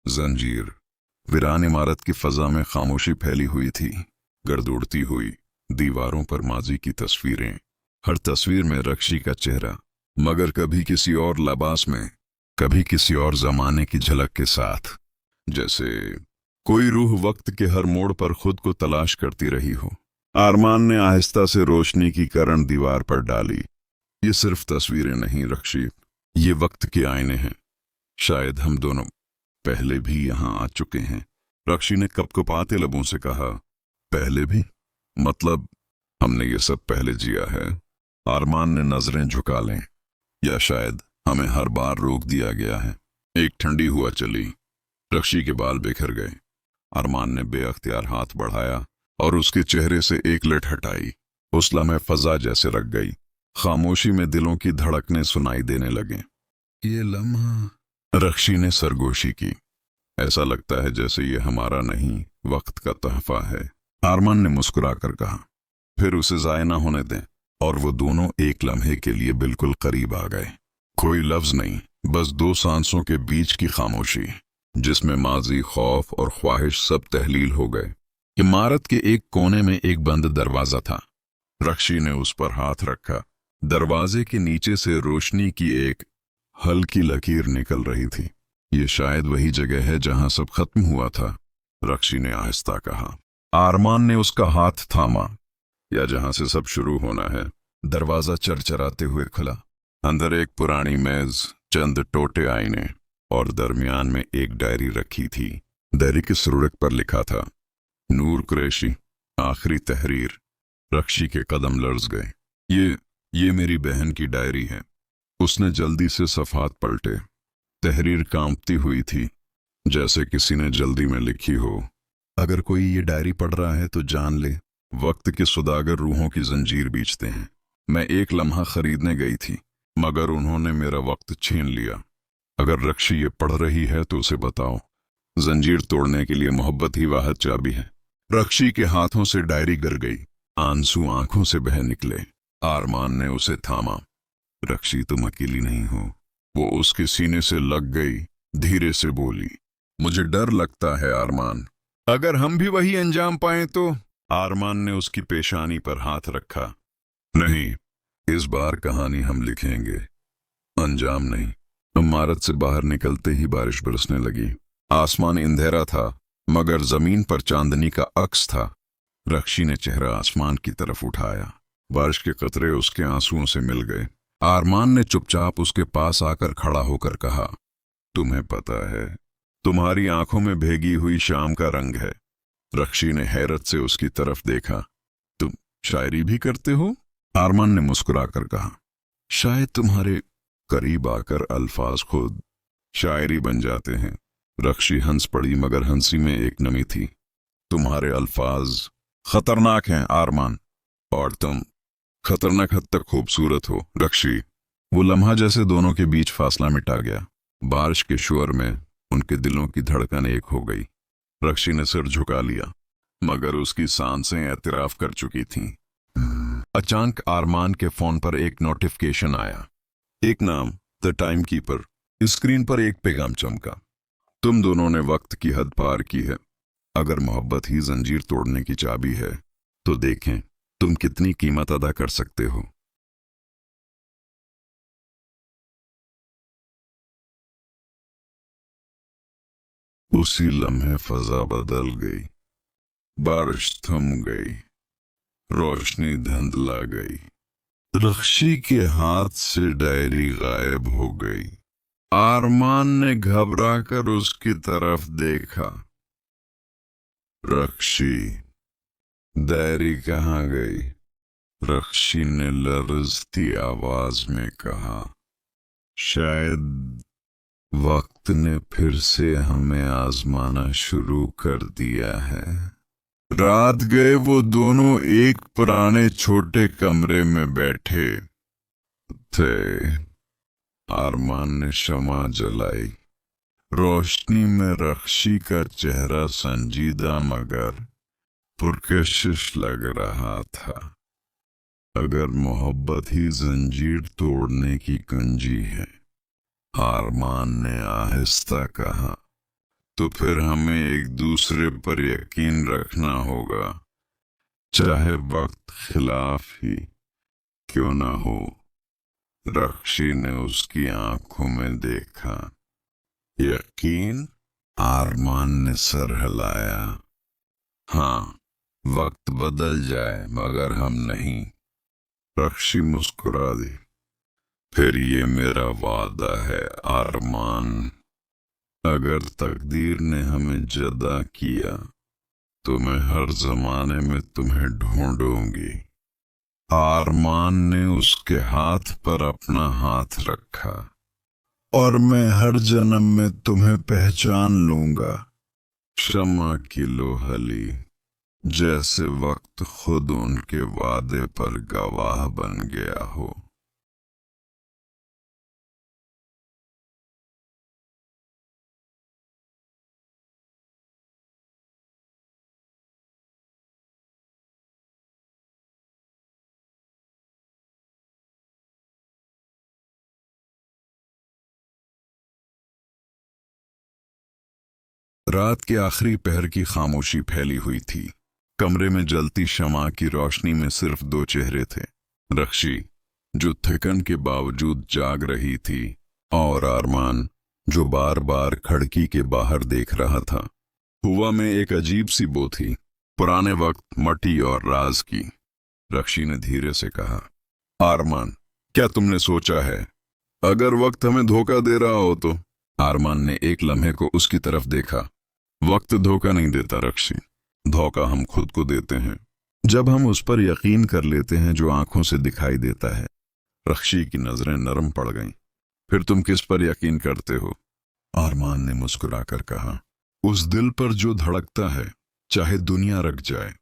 जंजीर। वीरान इमारत की फजा में खामोशी फैली हुई थी, गर्द उड़ती हुई। दीवारों पर माजी की तस्वीरें, हर तस्वीर में रक्षी का चेहरा, मगर कभी किसी और लिबास में, कभी किसी और जमाने की झलक के साथ। जैसे कोई रूह वक्त के हर मोड़ पर खुद को तलाश करती रही हो। आरमान ने आहिस्ता से रोशनी की किरण दीवार पर डाली। ये सिर्फ तस्वीरें नहीं रक्षी, ये वक्त के आईने हैं। शायद हम दोनों पहले भी यहाँ आ चुके हैं। रक्षी ने कपकपाते लबों से कहा, पहले भी? मतलब हमने ये सब पहले जिया है? आरमान ने नजरें झुका लें। या शायद हमें हर बार रोक दिया गया है। एक ठंडी हुआ चली, रक्षी के बाल बिखर गए। अरमान ने बेअख्तियार हाथ बढ़ाया और उसके चेहरे से एक लट हटाई। उस लम्हे फजा जैसे रख गई। खामोशी में दिलों की धड़कनें सुनाई देने लगे। ये लम्हा, रक्षी ने सरगोशी की। ऐसा लगता है जैसे ये हमारा नहीं, वक्त का तोहफा है। अरमान ने मुस्कुराकर कहा, फिर उसे जाया ना होने दें। और वो दोनों एक लम्हे के लिए बिल्कुल करीब आ गए। कोई लफ्ज नहीं, बस दो सांसों के बीच की खामोशी, जिसमें माजी, खौफ और ख्वाहिश सब तहलील हो गए। इमारत के एक कोने में एक बंद दरवाजा था। रक्षी ने उस पर हाथ रखा। दरवाजे के नीचे से रोशनी की एक हल्की लकीर निकल रही थी। ये शायद वही जगह है जहां सब खत्म हुआ था, रक्षी ने आहिस्ता कहा। आरमान ने उसका हाथ थामा। या जहां से सब शुरू होना है। दरवाजा चरचराते हुए खुला। अंदर एक पुरानी मेज, चंद टोटे आईने और दरमियान में एक डायरी रखी थी। डायरी की सुर्ख पर लिखा था, नूर कुरैशी, आखिरी तहरीर। रक्षी के कदम लर्ज गए। ये मेरी बहन की डायरी है। उसने जल्दी से सफ़ात पलटे। तहरीर कांपती हुई थी, जैसे किसी ने जल्दी में लिखी हो। अगर कोई ये डायरी पढ़ रहा है तो जान ले, वक्त के सुदागर रूहों की जंजीर बीचते हैं। मैं एक लम्हा खरीदने गई थी, मगर उन्होंने मेरा वक्त छीन लिया। अगर रक्षी ये पढ़ रही है तो उसे बताओ, जंजीर तोड़ने के लिए मोहब्बत ही वाहिद चाबी है। रक्षी के हाथों से डायरी गिर गई। आंसू आंखों से बह निकले। आरमान ने उसे थामा। रक्षी, तुम अकेली नहीं हो। वो उसके सीने से लग गई, धीरे से बोली, मुझे डर लगता है आरमान, अगर हम भी वही अंजाम पाएं तो। आरमान ने उसकी पेशानी पर हाथ रखा। नहीं, इस बार कहानी हम लिखेंगे, अंजाम नहीं। इमारत से बाहर निकलते ही बारिश बरसने लगी। आसमान अंधेरा था, मगर जमीन पर चांदनी का अक्स था। रक्षी ने चेहरा आसमान की तरफ उठाया। बारिश के कतरे उसके आंसुओं से मिल गए। आरमान ने चुपचाप उसके पास आकर खड़ा होकर कहा, तुम्हें पता है, तुम्हारी आंखों में भीगी हुई शाम का रंग है। रक्षी ने हैरत से उसकी तरफ देखा। तुम शायरी भी करते हो? आरमान ने मुस्कुराकर कहा, शायद तुम्हारे करीब आकर अल्फाज खुद शायरी बन जाते हैं। रक्षी हंस पड़ी, मगर हंसी में एक नमी थी। तुम्हारे अल्फाज खतरनाक हैं आरमान, और तुम खतरनाक हद तक खूबसूरत हो रक्षी। वो लम्हा जैसे दोनों के बीच फासला मिटा गया। बारिश के शोर में उनके दिलों की धड़कन एक हो गई। रक्षी ने सिर झुका लिया, मगर उसकी सांसें एतराफ कर चुकी थीं। अचानक आरमान के फोन पर एक नोटिफिकेशन आया। एक नाम, द टाइम कीपर। स्क्रीन पर एक पैगाम चमका, तुम दोनों ने वक्त की हद पार की है। अगर मोहब्बत ही जंजीर तोड़ने की चाबी है, तो देखें तुम कितनी कीमत अदा कर सकते हो। उसी लम्हे फजा बदल गई। बारिश थम गई, रोशनी धुंधला गई। रक्षी के हाथ से डायरी गायब हो गई। आरमान ने घबराकर उसकी तरफ देखा। रक्षी, डायरी कहाँ गई? रक्षी ने लरजती आवाज में कहा, शायद वक्त ने फिर से हमें आजमाना शुरू कर दिया है। रात गए वो दोनों एक पुराने छोटे कमरे में बैठे थे। आरमान ने शमा जलाई। रोशनी में रक्षी का चेहरा संजीदा मगर पुरकशिश लग रहा था। अगर मोहब्बत ही जंजीर तोड़ने की कुंजी है, आरमान ने आहिस्ता कहा, तो फिर हमें एक दूसरे पर यकीन रखना होगा, चाहे वक्त खिलाफ ही क्यों ना हो। रक्षी ने उसकी आंखों में देखा। यकीन? आरमान ने सर हिलाया। हाँ, वक्त बदल जाए मगर हम नहीं। रक्षी मुस्कुरा दी। फिर ये मेरा वादा है आरमान, अगर तकदीर ने हमें जुदा किया तो मैं हर जमाने में तुम्हें ढूंढूंगी। आरमान ने उसके हाथ पर अपना हाथ रखा। और मैं हर जन्म में तुम्हें पहचान लूंगा, शम्मा की लोहली, जैसे वक्त खुद उनके वादे पर गवाह बन गया हो। रात के आखिरी पहर की खामोशी फैली हुई थी। कमरे में जलती शमा की रोशनी में सिर्फ दो चेहरे थे, रक्षी जो थकन के बावजूद जाग रही थी, और आरमान जो बार बार खिड़की के बाहर देख रहा था। हवा में एक अजीब सी बो थी, पुराने वक्त, मट्टी और राज की। रक्षी ने धीरे से कहा, आरमान, क्या तुमने सोचा है अगर वक्त हमें धोखा दे रहा हो तो? आरमान ने एक लम्हे को उसकी तरफ देखा। वक्त धोखा नहीं देता रक्षी, धोखा हम खुद को देते हैं जब हम उस पर यकीन कर लेते हैं जो आंखों से दिखाई देता है। रक्षी की नजरें नरम पड़ गईं। फिर तुम किस पर यकीन करते हो? आरमान ने मुस्कुराकर कहा, उस दिल पर जो धड़कता है चाहे दुनिया रख जाए।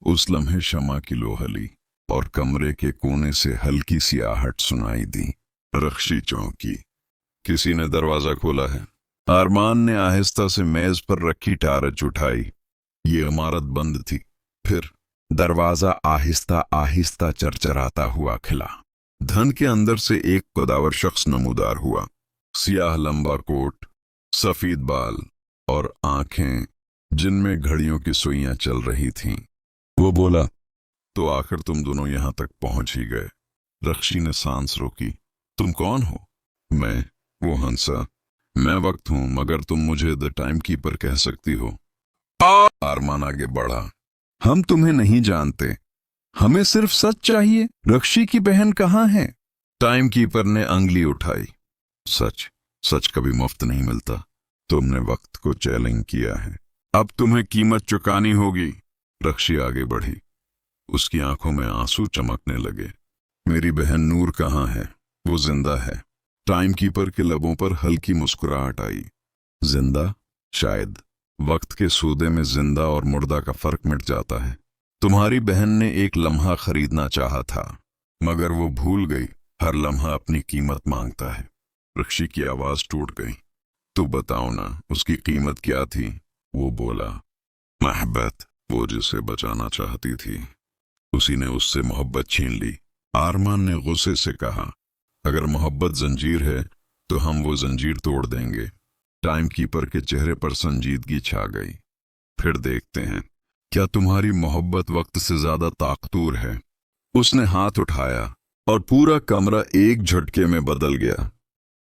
उस लम्हे शमा की लोहली और कमरे के कोने से हल्की सी आहट सुनाई दी। रक्षी चौंकी। किसी ने दरवाजा खोला है। आरमान ने आहिस्ता से मेज पर रखी टार्च उठाई। ये इमारत बंद थी। फिर दरवाजा आहिस्ता आहिस्ता चरचराता हुआ खिला। धन के अंदर से एक कदावर शख्स नमूदार हुआ। सियाह लंबा कोट, सफेद बाल और आंखें जिनमें घड़ियों की सुइयां चल रही थीं। वो बोला, तो आखिर तुम दोनों यहां तक पहुंच ही गए। रक्षी ने सांस रोकी। तुम कौन हो? मैं, वो हंसा। मैं वक्त हूं, मगर तुम मुझे द टाइम कीपर कह सकती हो। आरमान आगे बढ़ा। हम तुम्हें नहीं जानते, हमें सिर्फ सच चाहिए। रक्षी की बहन कहाँ है? टाइम कीपर ने अंगली उठाई। सच, सच कभी मुफ्त नहीं मिलता। तुमने वक्त को चैलेंज किया है, अब तुम्हें कीमत चुकानी होगी। रक्षी आगे बढ़ी। उसकी आंखों में आंसू चमकने लगे। मेरी बहन नूर कहाँ है? वो जिंदा है। टाइम कीपर के लबों पर हल्की मुस्कुराहट आई। जिंदा? शायद। वक्त के सौदे में जिंदा और मुर्दा का फर्क मिट जाता है। तुम्हारी बहन ने एक लम्हा खरीदना चाहा था, मगर वो भूल गई हर लम्हा अपनी कीमत मांगता है। रक्षी की आवाज टूट गई। तो बताओ ना, उसकी कीमत क्या थी? वो बोला, मोहब्बत। वो जिसे बचाना चाहती थी, उसी ने उससे मोहब्बत छीन ली। आरमान ने गुस्से से कहा, अगर मोहब्बत जंजीर है तो हम वो जंजीर तोड़ देंगे। टाइम कीपर के चेहरे पर संजीदगी छा गई। फिर देखते हैं क्या तुम्हारी मोहब्बत वक्त से ज्यादा ताकतवर है। उसने हाथ उठाया और पूरा कमरा एक झटके में बदल गया।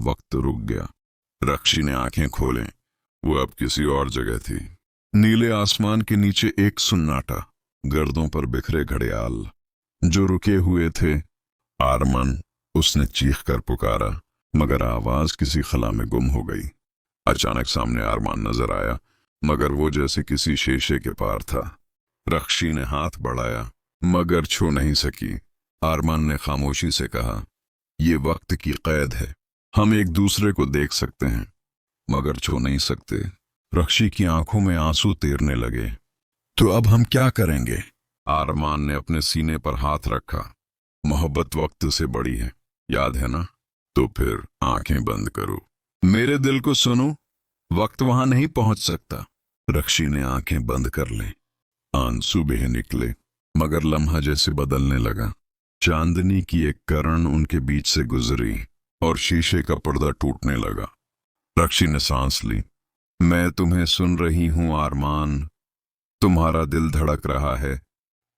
वक्त रुक गया। रक्षी ने आंखें खोलें। वो अब किसी और जगह थी। नीले आसमान के नीचे एक सुन्नाटा, गर्दों पर बिखरे घड़ियाल जो रुके हुए थे। आरमान, उसने चीख कर पुकारा, मगर आवाज किसी खला में गुम हो गई। अचानक सामने आरमान नजर आया, मगर वो जैसे किसी शीशे के पार था। रक्षी ने हाथ बढ़ाया, मगर छू नहीं सकी। आरमान ने खामोशी से कहा, ये वक्त की कैद है। हम एक दूसरे को देख सकते हैं, मगर छू नहीं सकते। रक्षी की आंखों में आंसू तैरने लगे। तो अब हम क्या करेंगे? आरमान ने अपने सीने पर हाथ रखा। मोहब्बत वक्त से बड़ी है, याद है ना? तो फिर आंखें बंद करो, मेरे दिल को सुनो। वक्त वहां नहीं पहुंच सकता। रक्षी ने आंखें बंद कर ली। आंसू बह निकले, मगर लम्हा जैसे बदलने लगा। चांदनी की एक किरण उनके बीच से गुजरी और शीशे का पर्दा टूटने लगा। रक्षी ने सांस ली। मैं तुम्हें सुन रही हूं आरमान, तुम्हारा दिल धड़क रहा है।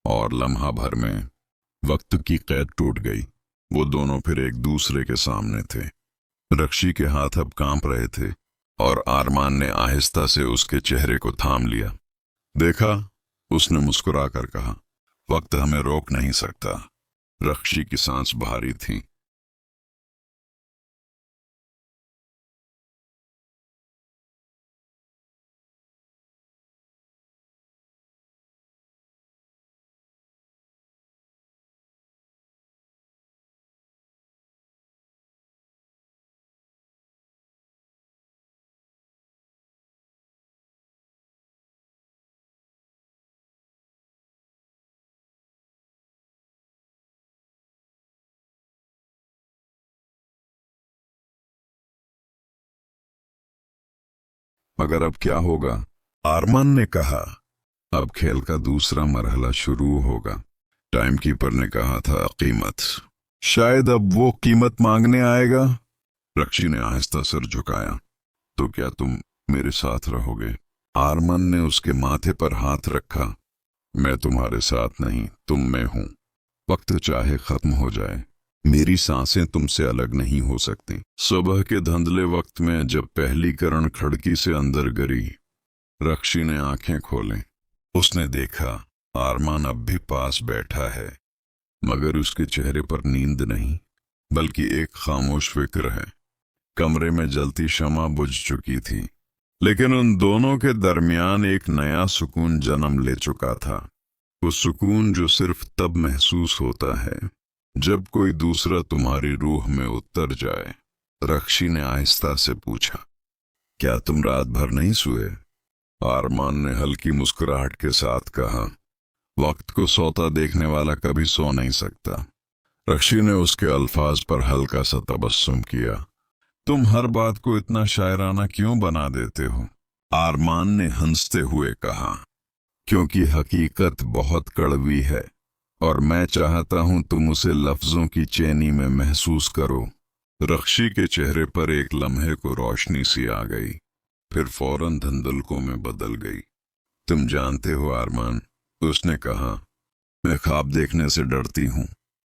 और लम्हा भर में वक्त की कैद टूट गई। वो दोनों फिर एक दूसरे के सामने थे। रक्षी के हाथ अब कांप रहे थे और आरमान ने आहिस्ता से उसके चेहरे को थाम लिया। देखा, उसने मुस्कुराकर कहा, वक्त हमें रोक नहीं सकता। रक्षी की सांस भारी थी। मगर अब क्या होगा? आरमान ने कहा। अब खेल का दूसरा मरहला शुरू होगा। टाइम कीपर ने कहा था कीमत। शायद अब वो कीमत मांगने आएगा। रक्षी ने आहिस्ता सिर झुकाया। तो क्या तुम मेरे साथ रहोगे? आरमान ने उसके माथे पर हाथ रखा। मैं तुम्हारे साथ नहीं, तुम में हूं। वक्त चाहे खत्म हो जाए, मेरी सांसें तुमसे अलग नहीं हो सकती। सुबह के धुंधले वक्त में जब पहली किरण खिड़की से अंदर गिरी, रक्षी ने आंखें खोलें। उसने देखा आरमान अब भी पास बैठा है, मगर उसके चेहरे पर नींद नहीं, बल्कि एक खामोश फिक्र है। कमरे में जलती शम्मा बुझ चुकी थी, लेकिन उन दोनों के दरमियान एक नया सुकून जन्म ले चुका था। वो सुकून जो सिर्फ तब महसूस होता है जब कोई दूसरा तुम्हारी रूह में उतर जाए। रक्षी ने आहिस्ता से पूछा, क्या तुम रात भर नहीं सोए? आरमान ने हल्की मुस्कुराहट के साथ कहा, वक्त को सोता देखने वाला कभी सो नहीं सकता। रक्षी ने उसके अल्फाज पर हल्का सा तबस्सुम किया। तुम हर बात को इतना शायराना क्यों बना देते हो? आरमान ने हंसते हुए कहा, क्योंकि हकीकत बहुत कड़वी है और मैं चाहता हूं तुम उसे लफ्जों की चैनी में महसूस करो। रक्षी के चेहरे पर एक लम्हे को रोशनी सी आ गई, फिर फौरन धुंधलकों में बदल गई। तुम जानते हो आरमान, उसने कहा, मैं ख्वाब देखने से डरती हूं।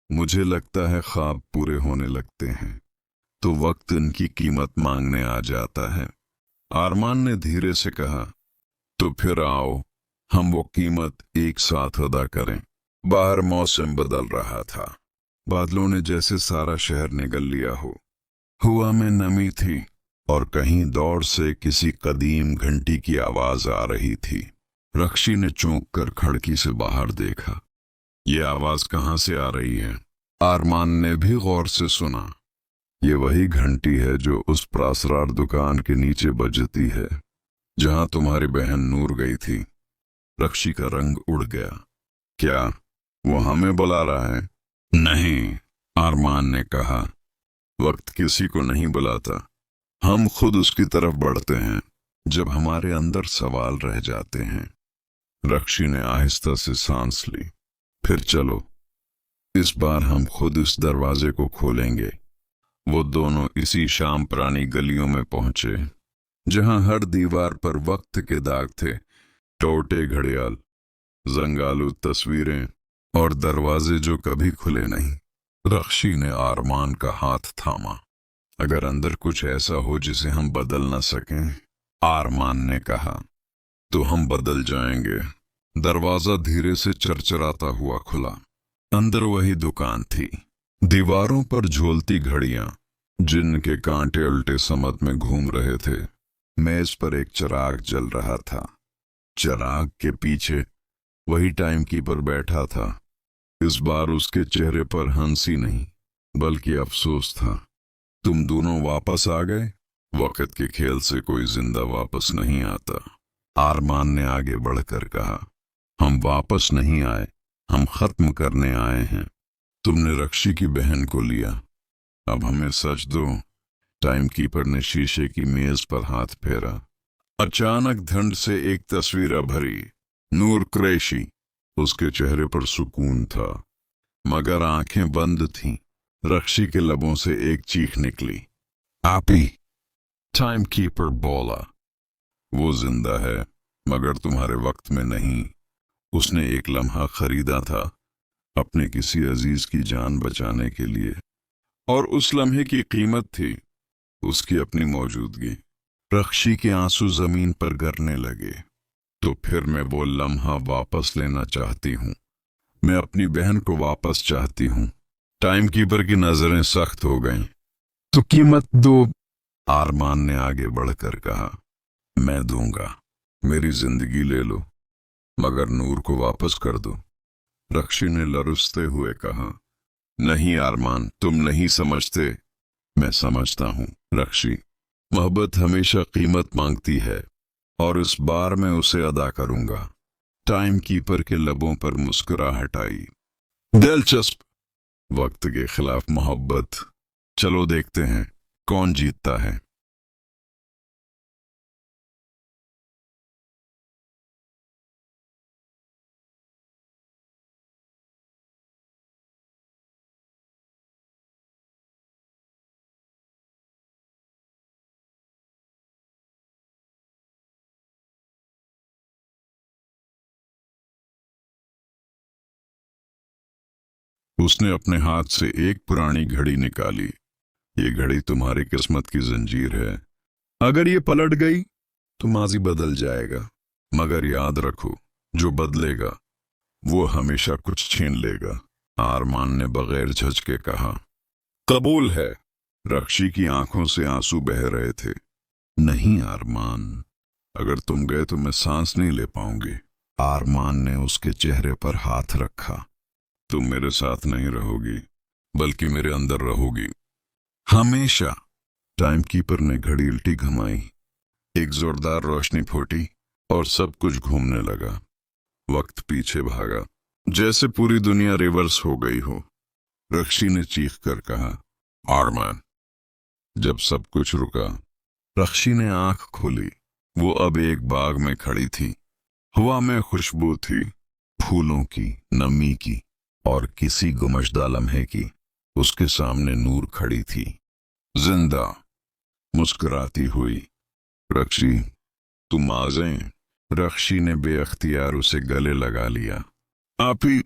मुझे लगता है ख्वाब पूरे होने लगते हैं तो वक्त इनकी कीमत मांगने आ जाता है। आरमान ने धीरे से कहा, तो फिर आओ हम वो कीमत एक साथ अदा करें। बाहर मौसम बदल रहा था। बादलों ने जैसे सारा शहर निगल लिया हो। हवा में नमी थी और कहीं दौड़ से किसी कदीम घंटी की आवाज आ रही थी। रक्षी ने चौंक कर खिड़की से बाहर देखा। ये आवाज कहाँ से आ रही है? आरमान ने भी गौर से सुना। ये वही घंटी है जो उस प्रासरार दुकान के नीचे बजती है जहां तुम्हारी बहन नूर गई थी। रक्षी का रंग उड़ गया। क्या वो हमें बुला रहा है? नहीं, आरमान ने कहा, वक्त किसी को नहीं बुलाता, हम खुद उसकी तरफ बढ़ते हैं जब हमारे अंदर सवाल रह जाते हैं। रक्षी ने आहिस्ता से सांस ली। फिर चलो, इस बार हम खुद इस दरवाजे को खोलेंगे। वो दोनों इसी शाम पुरानी गलियों में पहुंचे जहां हर दीवार पर वक्त के दाग थे। टोटे घड़ियाल, जंगालू तस्वीरें और दरवाजे जो कभी खुले नहीं। रक्षी ने आरमान का हाथ थामा। अगर अंदर कुछ ऐसा हो जिसे हम बदल न सकें, आरमान ने कहा, तो हम बदल जाएंगे। दरवाजा धीरे से चरचराता हुआ खुला। अंदर वही दुकान थी। दीवारों पर झोलती घड़ियां जिनके कांटे उल्टे समत में घूम रहे थे। मेज पर एक चिराग जल रहा था। चिराग के पीछे वही टाइम कीपर बैठा था। इस बार उसके चेहरे पर हंसी नहीं बल्कि अफसोस था। तुम दोनों वापस आ गए। वक्त के खेल से कोई जिंदा वापस नहीं आता। आरमान ने आगे बढ़कर कहा, हम वापस नहीं आए, हम खत्म करने आए हैं। तुमने रक्षी की बहन को लिया, अब हमें सच दो। टाइम कीपर ने शीशे की मेज पर हाथ फेरा। अचानक धुंध से एक तस्वीर भरी। नूर कुरैशी। उसके चेहरे पर सुकून था मगर आंखें बंद थीं। रक्षी के लबों से एक चीख निकली, आपी। टाइम कीपर बोला, वो जिंदा है मगर तुम्हारे वक्त में नहीं। उसने एक लम्हा खरीदा था अपने किसी अजीज की जान बचाने के लिए, और उस लम्हे की कीमत थी उसकी अपनी मौजूदगी। रख्शी के आंसू जमीन पर गिरने लगे। तो फिर मैं वो लम्हा वापस लेना चाहती हूँ। मैं अपनी बहन को वापस चाहती हूँ। टाइम कीपर की नजरें सख्त हो गईं। तो कीमत दो, आरमान ने आगे बढ़कर कहा। मैं दूंगा, मेरी जिंदगी ले लो मगर नूर को वापस कर दो। रख्शी ने लरुसते हुए कहा, नहीं आरमान, तुम नहीं समझते। मैं समझता हूँ रख्शी, मोहब्बत हमेशा कीमत मांगती है और इस बार मैं उसे अदा करूंगा। टाइम कीपर के लबों पर मुस्कुराहट आई। दिलचस्प, वक्त के खिलाफ मोहब्बत। चलो देखते हैं कौन जीतता है। उसने अपने हाथ से एक पुरानी घड़ी निकाली। ये घड़ी तुम्हारी किस्मत की जंजीर है। अगर ये पलट गई तो माजी बदल जाएगा, मगर याद रखो, जो बदलेगा वो हमेशा कुछ छीन लेगा। आरमान ने बगैर झिझके कहा। कबूल है। रख्शी की आंखों से आंसू बह रहे थे। नहीं आरमान, अगर तुम गए तो मैं सांस नहीं ले पाऊंगी। आरमान ने उसके चेहरे पर हाथ रखा। तुम मेरे साथ नहीं रहोगी, बल्कि मेरे अंदर रहोगी हमेशा। टाइम कीपर ने घड़ी उल्टी घुमाई। एक जोरदार रोशनी फूटी और सब कुछ घूमने लगा। वक्त पीछे भागा, जैसे पूरी दुनिया रिवर्स हो गई हो। रख्शी ने चीख कर कहा, आरमान। जब सब कुछ रुका, रख्शी ने आंख खोली। वो अब एक बाग में खड़ी थी। हवा में खुशबू थी, फूलों की, नमी की और किसी गुमशदा लम्हे की। उसके सामने नूर खड़ी थी, जिंदा, मुस्कुराती हुई। रख्शी, तुम आ गए। रख्शी ने बेअख्तियार उसे गले लगा लिया। आप ही,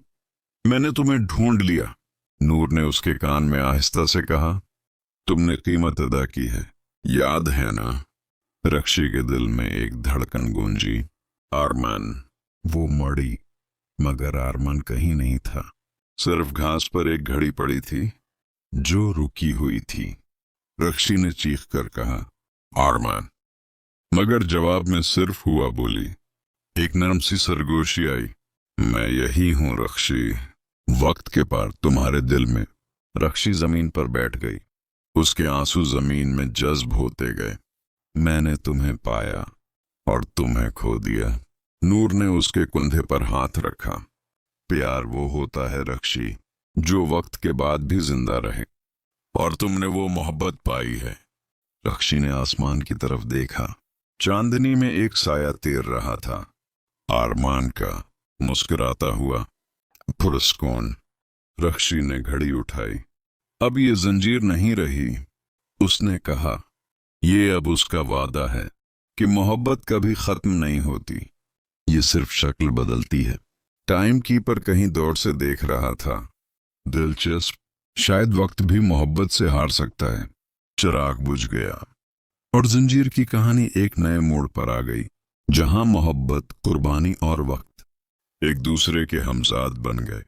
मैंने तुम्हें ढूंढ लिया। नूर ने उसके कान में आहिस्ता से कहा, तुमने कीमत अदा की है, याद है ना। रख्शी के दिल में एक धड़कन गूंजी। आरमान। वो मड़ी, मगर आरमान कहीं नहीं था। सिर्फ घास पर एक घड़ी पड़ी थी जो रुकी हुई थी। रख्शी ने चीख कर कहा, आरमान। मगर जवाब में सिर्फ हुआ बोली। एक नरम सी सरगोशी आई। मैं यही हूं रख्शी, वक्त के पार तुम्हारे दिल में। रख्शी जमीन पर बैठ गई। उसके आंसू जमीन में जज्ब होते गए। मैंने तुम्हें पाया और तुम्हें खो दिया। नूर ने उसके कंधे पर हाथ रखा। प्यार वो होता है रख्शी, जो वक्त के बाद भी जिंदा रहे, और तुमने वो मोहब्बत पाई है। रख्शी ने आसमान की तरफ देखा। चांदनी में एक साया तैर रहा था, आरमान का, मुस्कुराता हुआ, पुरस्कून। रख्शी ने घड़ी उठाई। अब ये जंजीर नहीं रही, उसने कहा। ये अब उसका वादा है कि मोहब्बत कभी खत्म नहीं होती, ये सिर्फ शक्ल बदलती है। टाइम कीपर कहीं दौड़ से देख रहा था। दिलचस्प, शायद वक्त भी मोहब्बत से हार सकता है। चिराग बुझ गया और जंजीर की कहानी एक नए मोड़ पर आ गई, जहां मोहब्बत, कुर्बानी और वक्त एक दूसरे के हमसाथ बन गए।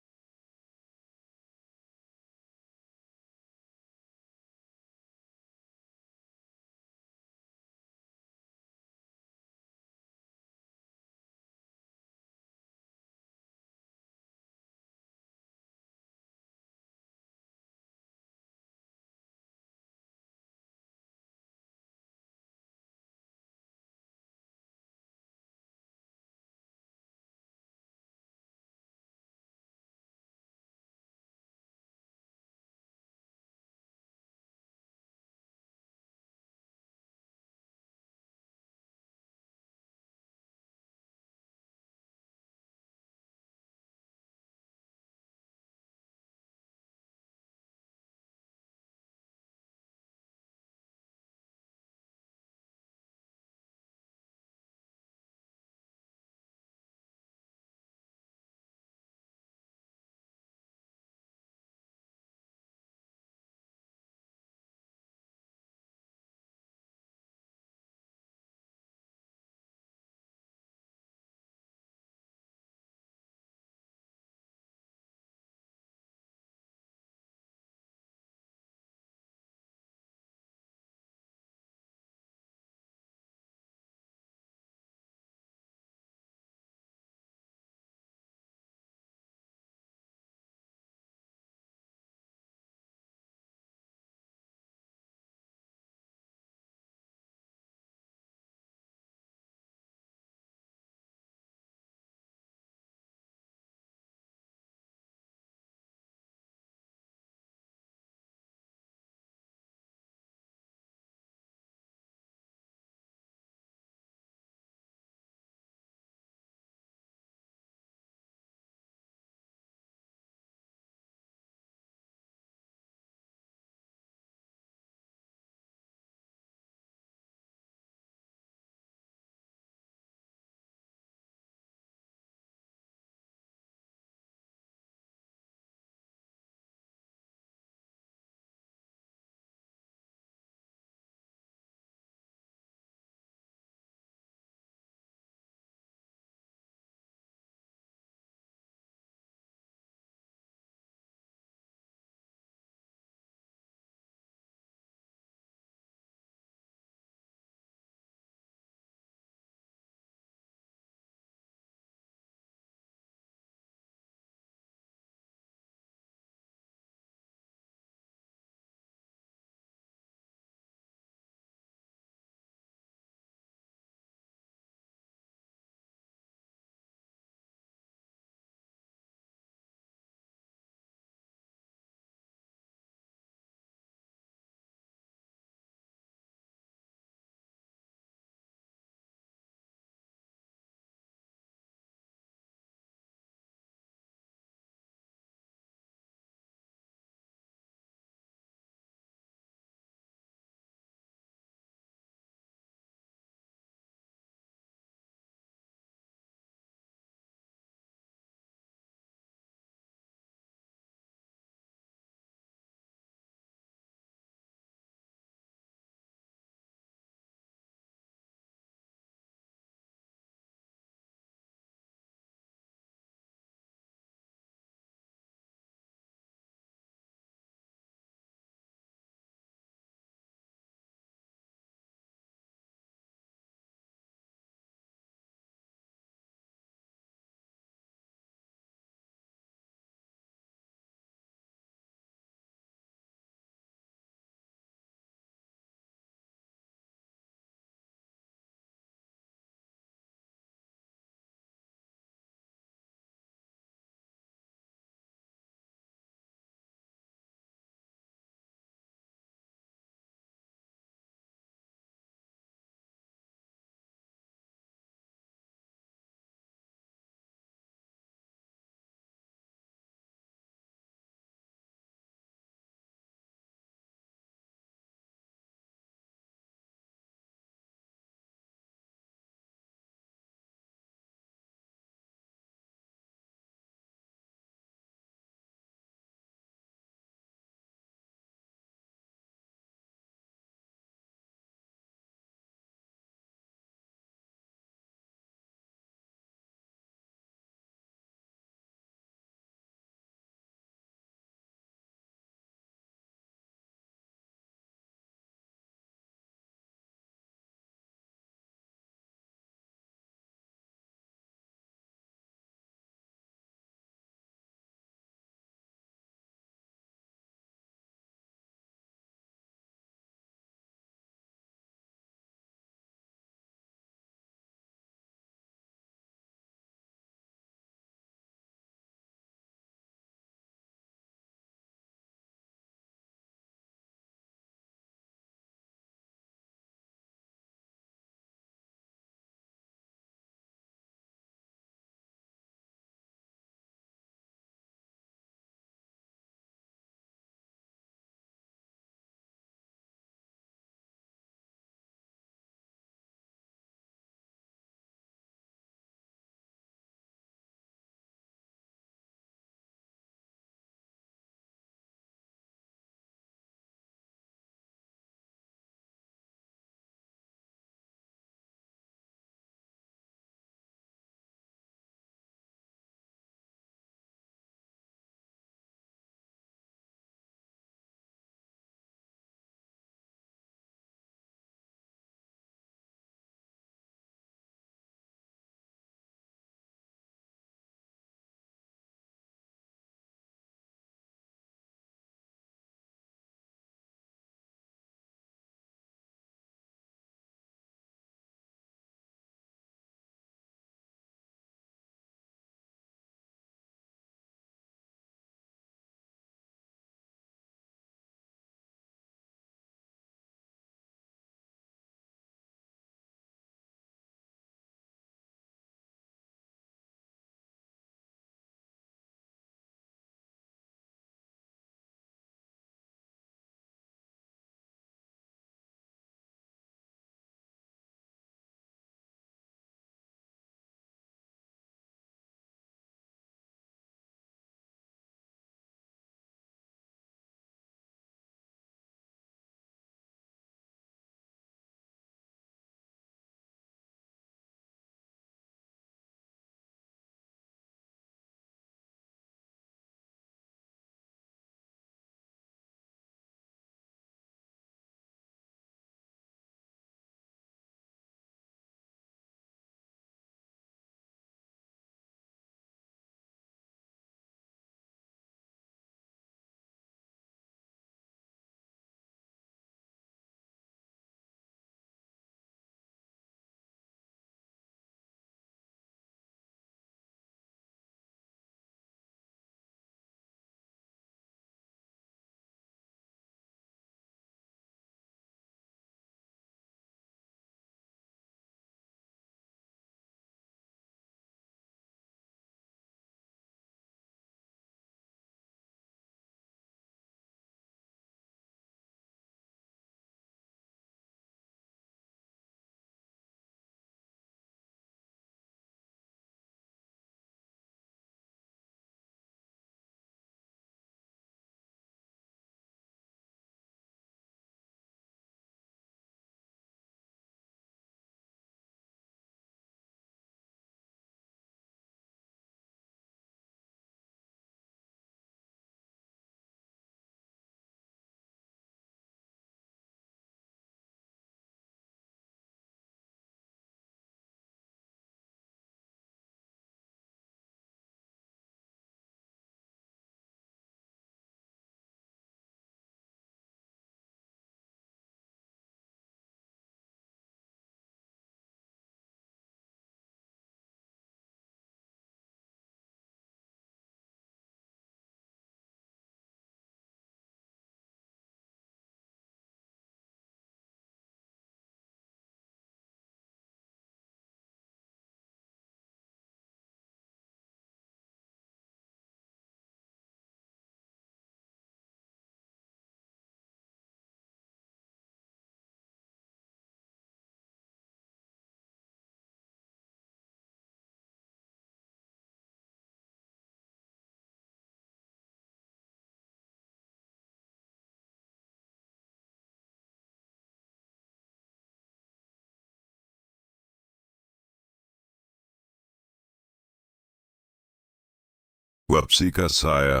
वापसी का साया।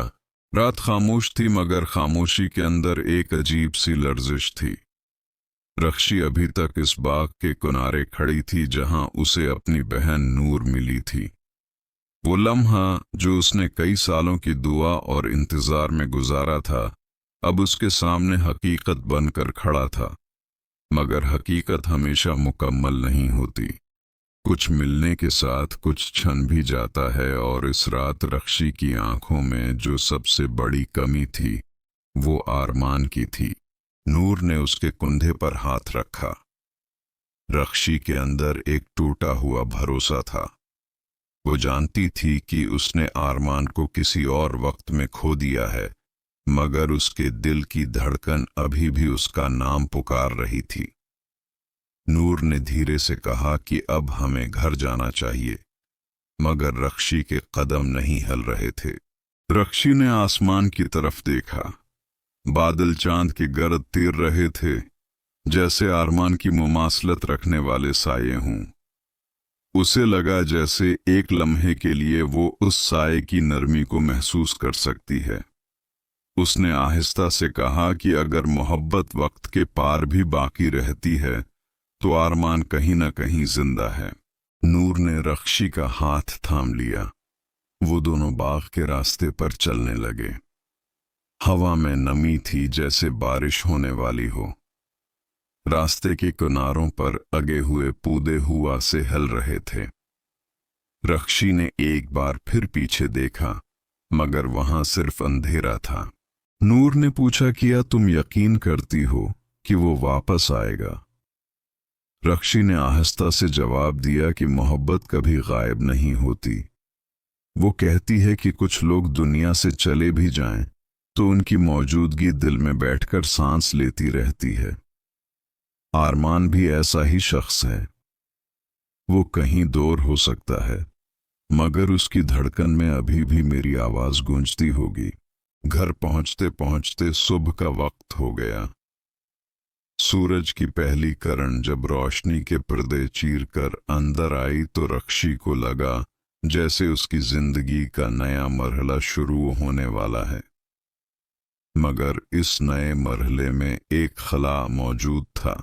रात खामोश थी, मगर खामोशी के अंदर एक अजीब सी लर्जिश थी। रक्षी अभी तक इस बाग के किनारे खड़ी थी जहां उसे अपनी बहन नूर मिली थी। वो लम्हा जो उसने कई सालों की दुआ और इंतजार में गुजारा था, अब उसके सामने हकीकत बनकर खड़ा था। मगर हकीकत हमेशा मुकम्मल नहीं होती। कुछ मिलने के साथ कुछ क्षण भी जाता है, और इस रात रक्षी की आंखों में जो सबसे बड़ी कमी थी वो आरमान की थी। नूर ने उसके कंधे पर हाथ रखा। रक्षी के अंदर एक टूटा हुआ भरोसा था। वो जानती थी कि उसने आरमान को किसी और वक्त में खो दिया है, मगर उसके दिल की धड़कन अभी भी उसका नाम पुकार रही थी। नूर ने धीरे से कहा कि अब हमें घर जाना चाहिए, मगर रक्षी के कदम नहीं हिल रहे थे। रक्षी ने आसमान की तरफ देखा। बादल चांद के गर्द तीर रहे थे, जैसे आरमान की मुमासलत रखने वाले साये हों। उसे लगा जैसे एक लम्हे के लिए वो उस साये की नरमी को महसूस कर सकती है। उसने आहिस्ता से कहा कि अगर मोहब्बत वक्त के पार भी बाकी रहती है तो आरमान कहीं न कहीं जिंदा है। नूर ने रक्षी का हाथ थाम लिया। वो दोनों बाग के रास्ते पर चलने लगे। हवा में नमी थी, जैसे बारिश होने वाली हो। रास्ते के किनारों पर अगे हुए पौधे हवा से हिल रहे थे। रक्षी ने एक बार फिर पीछे देखा, मगर वहां सिर्फ अंधेरा था। नूर ने पूछा, क्या तुम यकीन करती हो कि वो वापस आएगा? रक्षी ने आहिस्ता से जवाब दिया कि मोहब्बत कभी गायब नहीं होती। वो कहती है कि कुछ लोग दुनिया से चले भी जाएं तो उनकी मौजूदगी दिल में बैठकर सांस लेती रहती है। आरमान भी ऐसा ही शख्स है। वो कहीं दूर हो सकता है, मगर उसकी धड़कन में अभी भी मेरी आवाज गूंजती होगी। घर पहुंचते पहुंचते सुबह का वक्त हो गया। सूरज की पहली किरण जब रोशनी के पर्दे चीरकर अंदर आई तो रक्षी को लगा जैसे उसकी जिंदगी का नया मरहला शुरू होने वाला है। मगर इस नए मरहले में एक खला मौजूद था।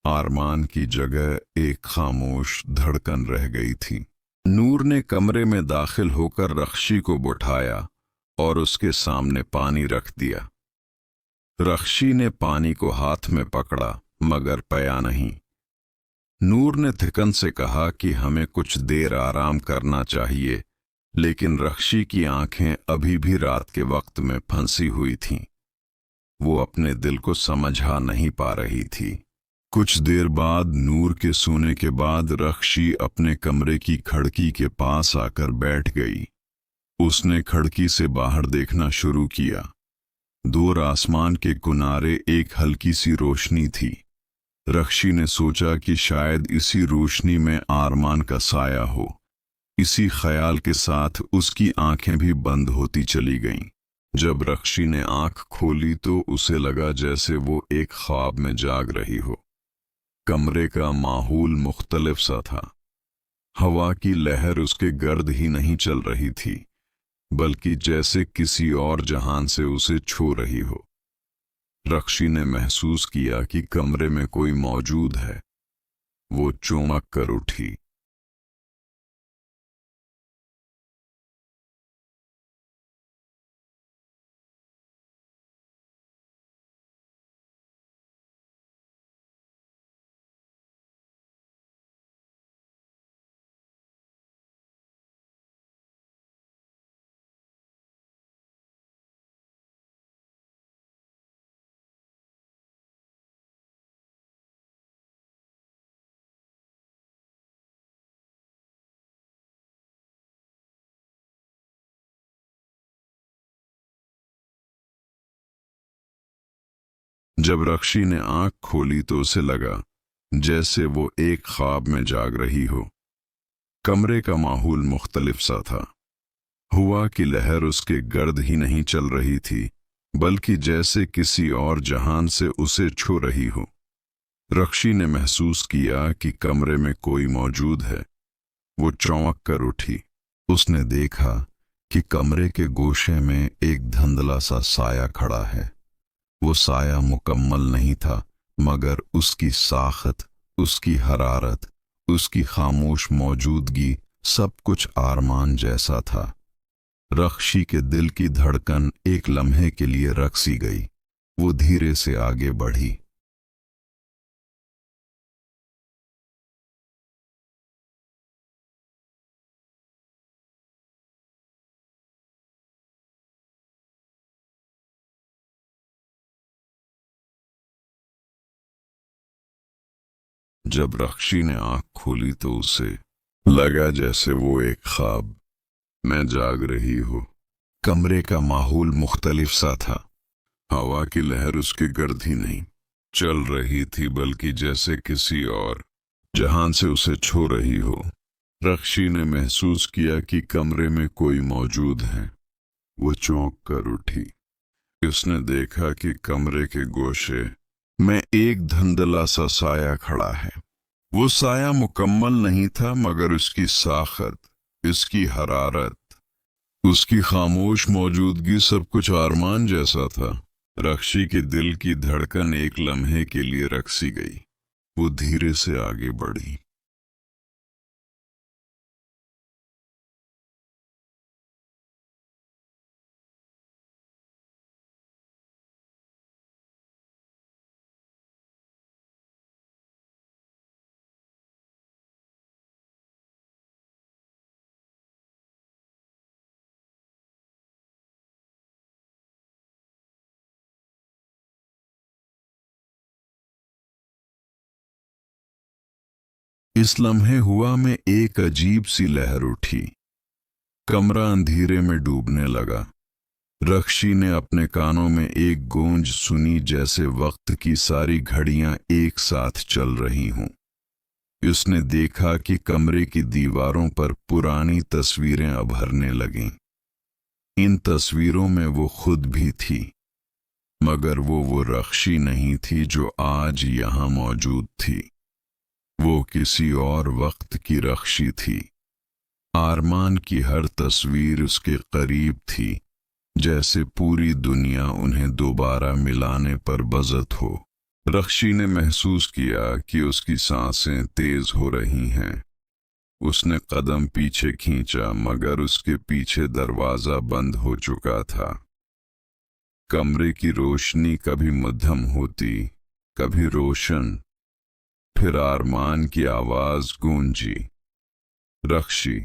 आरमान की जगह एक खामोश धड़कन रह गई थी। नूर ने कमरे में दाखिल होकर रक्षी को उठाया और उसके सामने पानी रख दिया। रक्षी ने पानी को हाथ में पकड़ा, मगर पिया नहीं। नूर ने थिकन से कहा कि हमें कुछ देर आराम करना चाहिए, लेकिन रक्षी की आंखें अभी भी रात के वक्त में फंसी हुई थीं। वो अपने दिल को समझा नहीं पा रही थी। कुछ देर बाद नूर के सोने के बाद रक्षी अपने कमरे की खिड़की के पास आकर बैठ गई। उसने खिड़की से बाहर देखना शुरू किया। दूर आसमान के किनारे एक हल्की सी रोशनी थी। रक्षी ने सोचा कि शायद इसी रोशनी में आरमान का साया हो। इसी ख्याल के साथ उसकी आंखें भी बंद होती चली गईं। जब रक्षी ने आंख खोली तो उसे लगा जैसे वो एक ख्वाब में जाग रही हो। कमरे का माहौल मुख्तलिफ सा था। हवा की लहर उसके गर्द ही नहीं चल रही थी, बल्कि जैसे किसी और जहान से उसे छू रही हो। रक्षी ने महसूस किया कि कमरे में कोई मौजूद है। वो चौंक कर उठी। जब रक्षी ने आंख खोली तो उसे लगा जैसे वो एक ख्वाब में जाग रही हो। कमरे का माहौल मुख्तलिफ सा था। हवा की लहर उसके गर्द ही नहीं चल रही थी, बल्कि जैसे किसी और जहान से उसे छू रही हो। रक्षी ने महसूस किया कि कमरे में कोई मौजूद है। वो चौंक कर उठी। उसने देखा कि कमरे के गोशे में एक धुंधला सा साया खड़ा है। वो साया मुकम्मल नहीं था, मगर उसकी साखत, उसकी हरारत, उसकी खामोश मौजूदगी सब कुछ आरमान जैसा था। रख्शी के दिल की धड़कन एक लम्हे के लिए रक सी गई। वो धीरे से आगे बढ़ी। जब रख्शी ने आंख खोली तो उसे लगा जैसे वो एक ख्वाब में जाग रही हो। कमरे का माहौल मुख्तलिफ सा था। हवा की लहर उसके गर्द ही नहीं चल रही थी, बल्कि जैसे किसी और जहान से उसे छू रही हो। रख्शी ने महसूस किया कि कमरे में कोई मौजूद है। वो चौंक कर उठी। उसने देखा कि कमरे के गोशे में एक धुंधला सा साया खड़ा है। वो साया मुकम्मल नहीं था, मगर उसकी साखत, उसकी हरारत, उसकी खामोश मौजूदगी सब कुछ आरमान जैसा था। रख्शी के दिल की धड़कन एक लम्हे के लिए रक सी गई। वो धीरे से आगे बढ़ी। इस लम्हे हुआ में एक अजीब सी लहर उठी। कमरा अंधेरे में डूबने लगा। रख्शी ने अपने कानों में एक गूंज सुनी, जैसे वक्त की सारी घड़ियां एक साथ चल रही हों। उसने देखा कि कमरे की दीवारों पर पुरानी तस्वीरें उभरने लगीं। इन तस्वीरों में वो खुद भी थी, मगर वो रख्शी नहीं थी जो आज यहाँ मौजूद थी। वो किसी और वक्त की रख्शी थी। आरमान की हर तस्वीर उसके करीब थी, जैसे पूरी दुनिया उन्हें दोबारा मिलाने पर बज़त हो। रख्शी ने महसूस किया कि उसकी सांसें तेज हो रही हैं। उसने कदम पीछे खींचा, मगर उसके पीछे दरवाजा बंद हो चुका था। कमरे की रोशनी कभी मध्यम होती, कभी रोशन। फिर आरमान की आवाज गूंजी, रख्शी,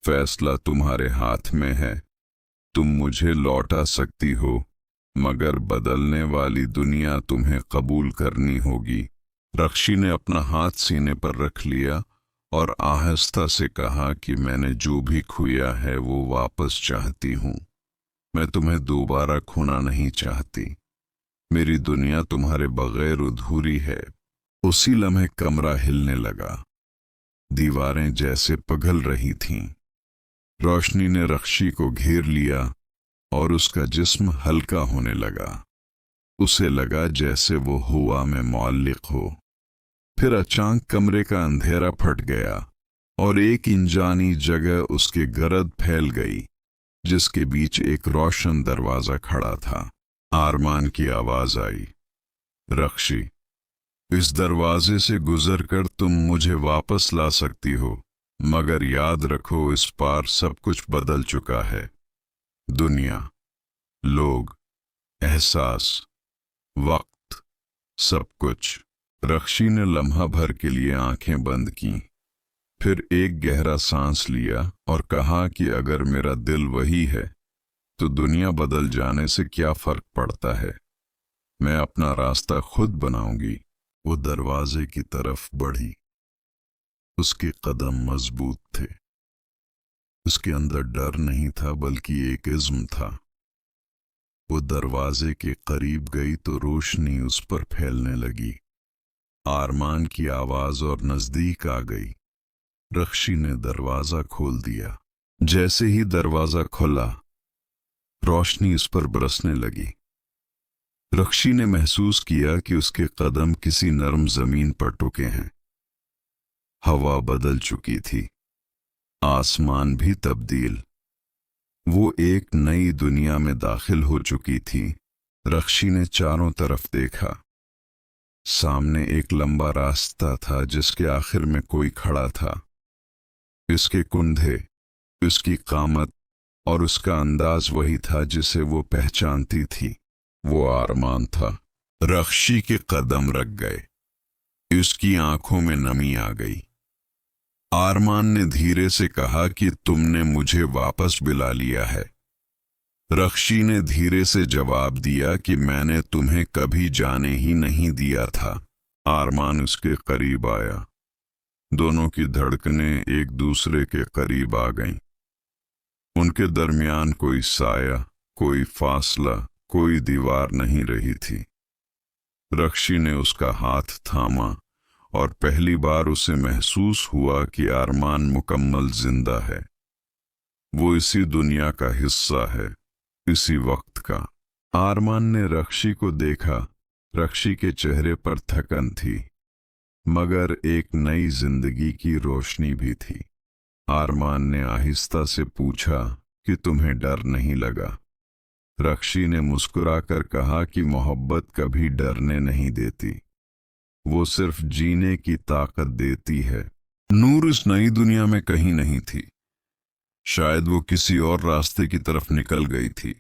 फैसला तुम्हारे हाथ में है। तुम मुझे लौटा सकती हो, मगर बदलने वाली दुनिया तुम्हें कबूल करनी होगी। रख्शी ने अपना हाथ सीने पर रख लिया और आहिस्ता से कहा कि मैंने जो भी खोया है वो वापस चाहती हूँ। मैं तुम्हें दोबारा खोना नहीं चाहती। मेरी दुनिया तुम्हारे बगैर अधूरी है। उसी लम्हे कमरा हिलने लगा। दीवारें जैसे पिघल रही थीं। रोशनी ने रख्शी को घेर लिया और उसका जिस्म हल्का होने लगा। उसे लगा जैसे वो हवा में मुअल्लिक हो। फिर अचानक कमरे का अंधेरा फट गया और एक इंजानी जगह उसके गर्द फैल गई, जिसके बीच एक रोशन दरवाजा खड़ा था। आरमान की आवाज आई, रख्शी, इस दरवाजे से गुजरकर तुम मुझे वापस ला सकती हो, मगर याद रखो इस पार सब कुछ बदल चुका है। दुनिया, लोग, एहसास, वक्त, सब कुछ। रख्शी ने लम्हा भर के लिए आंखें बंद की, फिर एक गहरा सांस लिया और कहा कि अगर मेरा दिल वही है तो दुनिया बदल जाने से क्या फर्क पड़ता है। मैं अपना रास्ता खुद बनाऊंगी। वो दरवाजे की तरफ बढ़ी। उसके कदम मजबूत थे। उसके अंदर डर नहीं था, बल्कि एक इज़्म था। वो दरवाजे के करीब गई तो रोशनी उस पर फैलने लगी। आरमान की आवाज और नजदीक आ गई। रख्शी ने दरवाजा खोल दिया। जैसे ही दरवाजा खुला, रोशनी उस पर बरसने लगी। रख्शी ने महसूस किया कि उसके कदम किसी नरम जमीन पर टुके हैं। हवा बदल चुकी थी, आसमान भी तब्दील। वो एक नई दुनिया में दाखिल हो चुकी थी। रक्षी ने चारों तरफ देखा। सामने एक लंबा रास्ता था जिसके आखिर में कोई खड़ा था। इसके कुंधे, इसकी कामत और उसका अंदाज वही था जिसे वो पहचानती थी। वो आरमान था। रक्षी के कदम रख गए। इसकी आंखों में नमी आ गई। आरमान ने धीरे से कहा कि तुमने मुझे वापस बुला लिया है। रक्षी ने धीरे से जवाब दिया कि मैंने तुम्हें कभी जाने ही नहीं दिया था। आरमान उसके करीब आया। दोनों की धड़कनें एक दूसरे के करीब आ गईं। उनके दरमियान कोई साया, कोई फासला, कोई दीवार नहीं रही थी। रक्षी ने उसका हाथ थामा और पहली बार उसे महसूस हुआ कि आरमान मुकम्मल जिंदा है। वो इसी दुनिया का हिस्सा है, इसी वक्त का। आरमान ने रक्षी को देखा। रक्षी के चेहरे पर थकन थी, मगर एक नई जिंदगी की रोशनी भी थी। आरमान ने आहिस्ता से पूछा कि तुम्हें डर नहीं लगा? रक्षी ने मुस्कुराकर कहा कि मोहब्बत कभी डरने नहीं देती, वो सिर्फ जीने की ताकत देती है। नूर इस नई दुनिया में कहीं नहीं थी। शायद वो किसी और रास्ते की तरफ निकल गई थी,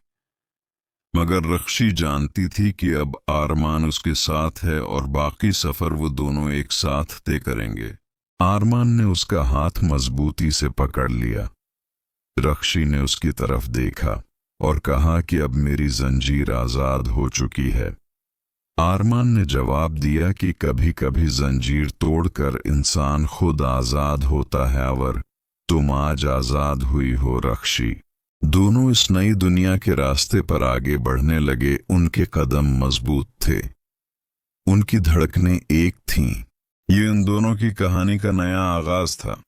मगर रक्षी जानती थी कि अब आरमान उसके साथ है और बाकी सफर वो दोनों एक साथ तय करेंगे। आरमान ने उसका हाथ मजबूती से पकड़ लिया। रक्षी ने उसकी तरफ देखा और कहा कि अब मेरी जंजीर आजाद हो चुकी है। आरमान ने जवाब दिया कि कभी कभी जंजीर तोड़कर इंसान खुद आजाद होता है। और तुम आज आजाद हुई हो रक्षी। दोनों इस नई दुनिया के रास्ते पर आगे बढ़ने लगे। उनके कदम मजबूत थे, उनकी धड़कनें एक थीं। ये इन दोनों की कहानी का नया आगाज था।